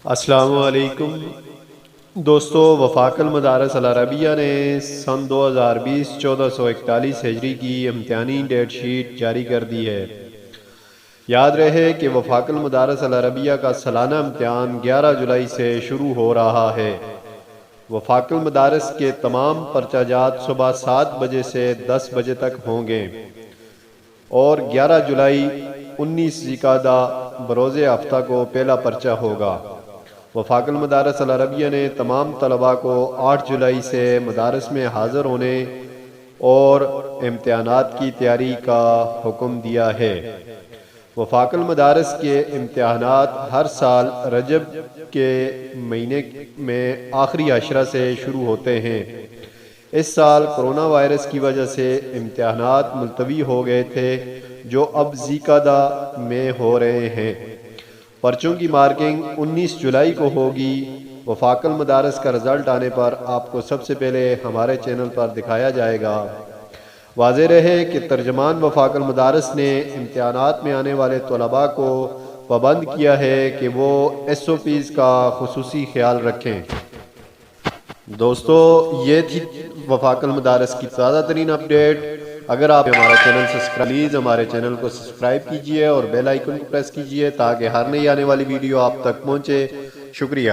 السلام علیکم دوستو، وفاق المدارس العربیہ نے سن 2020 1441 ہجری کی امتحانی ڈیٹ شیٹ جاری کر دی ہے۔ یاد رہے کہ وفاق المدارس العربیہ کا سالانہ امتحان 11 جولائی سے شروع ہو رہا ہے۔ وفاق المدارس کے تمام پرچہ جات صبح 7 بجے سے 10 بجے تک ہوں گے اور 11 جولائی 19 ذی-القعدہ بروز ہفتہ کو پہلا پرچہ ہوگا۔ وفاق المدارس العربیہ نے تمام طلباء کو 8 جولائی سے مدارس میں حاضر ہونے اور امتحانات کی تیاری کا حکم دیا ہے۔ وفاق المدارس کے امتحانات ہر سال رجب کے مہینے میں آخری عشرہ سے شروع ہوتے ہیں۔ اس سال کرونا وائرس کی وجہ سے امتحانات ملتوی ہو گئے تھے جو اب ذی-القعدہ میں ہو رہے ہیں۔ پرچوں کی مارکنگ 19 جولائی کو ہوگی۔ وفاق المدارس کا رزلٹ آنے پر آپ کو سب سے پہلے ہمارے چینل پر دکھایا جائے گا۔ واضح رہے کہ ترجمان وفاق المدارس نے امتحانات میں آنے والے طلباء کو پابند کیا ہے کہ وہ SOPs کا خصوصی خیال رکھیں۔ دوستو، یہ تھی وفاق المدارس کی تازہ ترین اپڈیٹ۔ اگر آپ ہمارا چینل پلیز ہمارے چینل کو سبسکرائب کیجئے اور بیل آئیکن کو پریس کیجئے تاکہ ہر نئی آنے والی ویڈیو آپ تک پہنچے۔ شکریہ۔